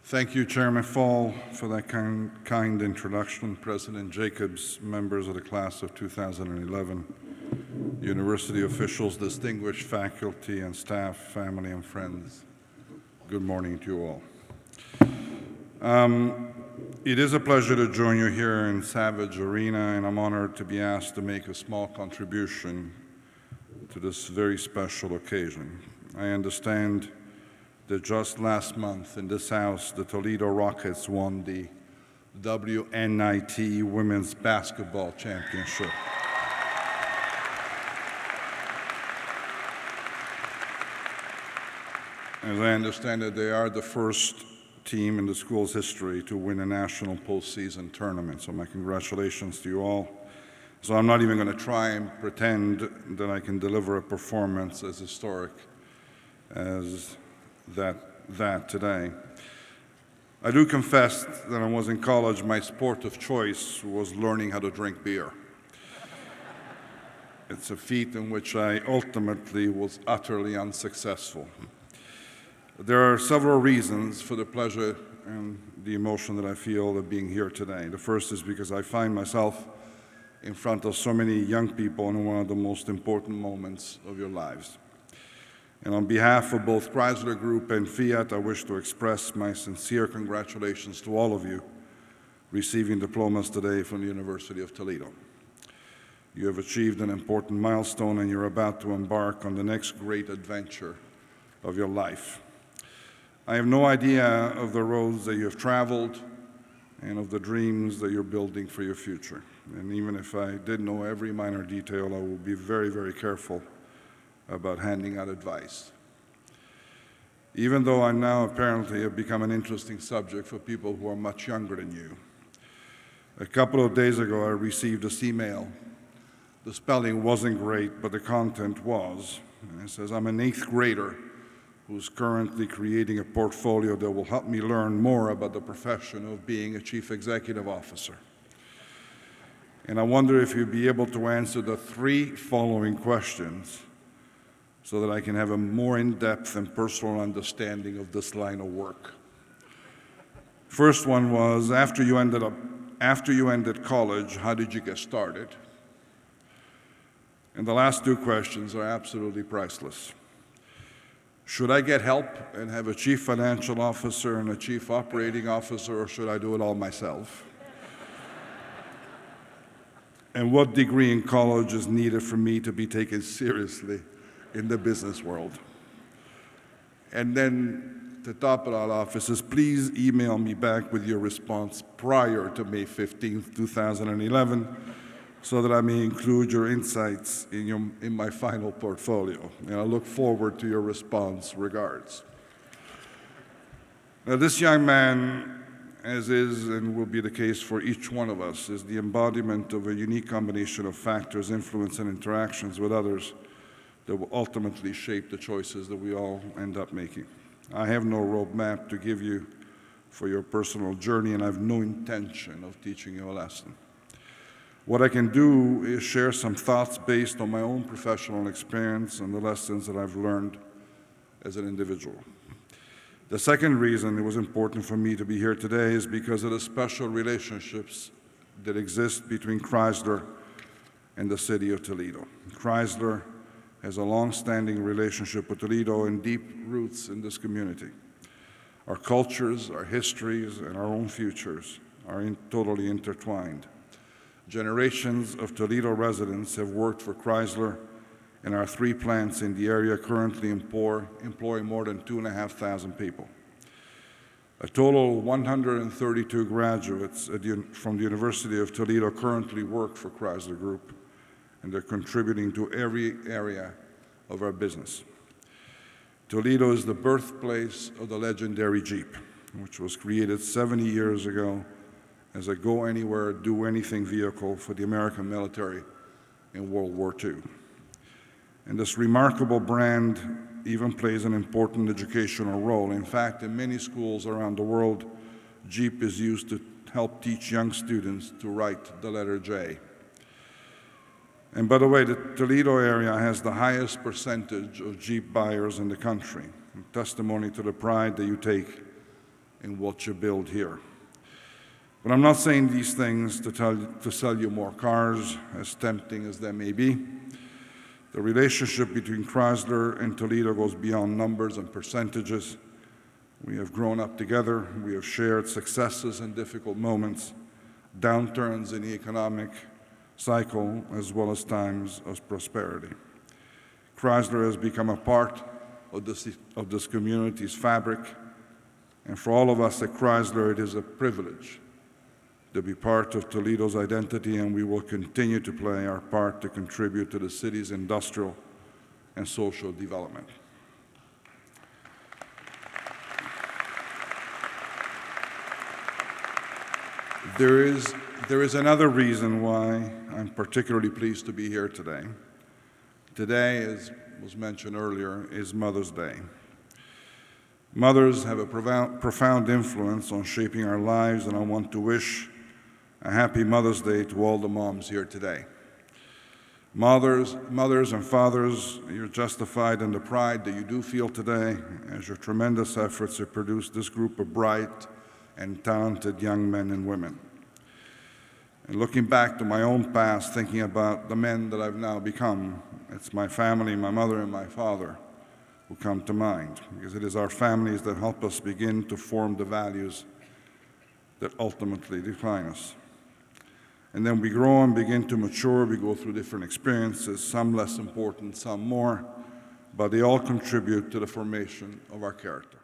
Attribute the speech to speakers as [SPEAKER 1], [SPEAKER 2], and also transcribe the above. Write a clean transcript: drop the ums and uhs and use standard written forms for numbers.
[SPEAKER 1] Thank you, Chairman Fall, for that kind introduction. President Jacobs, members of the class of 2011, university officials, distinguished faculty and staff, family and friends, good morning to you all. It is a pleasure to join you here in Savage Arena, and I'm honored to be asked to make a small contribution to this very special occasion. I understand that just last month in this house, the Toledo Rockets won the WNIT Women's Basketball Championship. As I understand it, they are the first team in the school's history to win a national postseason tournament, so my congratulations to you all. So I'm not even going to try and pretend that I can deliver a performance as historic as that today. I do confess that when I was in college, my sport of choice was learning how to drink beer. It's a feat in which I ultimately was utterly unsuccessful. There are several reasons for the pleasure and the emotion that I feel of being here today. The first is because I find myself in front of so many young people in one of the most important moments of your lives. And on behalf of both Chrysler Group and Fiat, I wish to express my sincere congratulations to all of you receiving diplomas today from the University of Toledo. You have achieved an important milestone, and you're about to embark on the next great adventure of your life. I have no idea of the roads that you have traveled and of the dreams that you're building for your future. And even if I did know every minor detail, I will be very, very careful about handing out advice. Even though I now apparently have become an interesting subject for people who are much younger than you. A couple of days ago, I received this email. The spelling wasn't great, but the content was. And it says, I'm an 8th grader who's currently creating a portfolio that will help me learn more about the profession of being a chief executive officer. And I wonder if you'd be able to answer the 3 following questions so that I can have a more in-depth and personal understanding of this line of work. First one was, after you ended college, how did you get started? And the last 2 questions are absolutely priceless. Should I get help and have a chief financial officer and a chief operating officer, or should I do it all myself? And what degree in college is needed for me to be taken seriously in the business world? And then the top of that office is, please email me back with your response prior to May 15th, 2011, so that I may include your insights in my final portfolio. And I look forward to your response. Regards. Now, this young man, as is and will be the case for each one of us, is the embodiment of a unique combination of factors, influence, and interactions with others that will ultimately shape the choices that we all end up making. I have no roadmap to give you for your personal journey, and I have no intention of teaching you a lesson. What I can do is share some thoughts based on my own professional experience and the lessons that I've learned as an individual. The second reason it was important for me to be here today is because of the special relationships that exist between Chrysler and the city of Toledo. Chrysler has a long-standing relationship with Toledo and deep roots in this community. Our cultures, our histories, and our own futures are totally intertwined. Generations of Toledo residents have worked for Chrysler, and our 3 plants in the area currently employ more than 2,500 people. A total of 132 graduates from the University of Toledo currently work for Chrysler Group, and they're contributing to every area of our business. Toledo is the birthplace of the legendary Jeep, which was created 70 years ago as a go-anywhere, do-anything vehicle for the American military in World War II. And this remarkable brand even plays an important educational role. In fact, in many schools around the world, Jeep is used to help teach young students to write the letter J. And by the way, the Toledo area has the highest percentage of Jeep buyers in the country, testimony to the pride that you take in what you build here. But I'm not saying these things to sell you more cars, as tempting as they may be. The relationship between Chrysler and Toledo goes beyond numbers and percentages. We have grown up together. We have shared successes and difficult moments, downturns in the economic cycle, as well as times of prosperity. Chrysler has become a part of this community's fabric, and for all of us at Chrysler, it is a privilege to be part of Toledo's identity, and we will continue to play our part to contribute to the city's industrial and social development. There is another reason why I'm particularly pleased to be here today. Today, as was mentioned earlier, is Mother's Day. Mothers have a profound influence on shaping our lives, and I want to wish a happy Mother's Day to all the moms here today. Mothers and fathers, you're justified in the pride that you do feel today as your tremendous efforts have produced this group of bright and talented young men and women. And looking back to my own past, thinking about the men that I've now become, it's my family, my mother and my father, who come to mind, because it is our families that help us begin to form the values that ultimately define us. And then we grow and begin to mature, we go through different experiences, some less important, some more, but they all contribute to the formation of our character.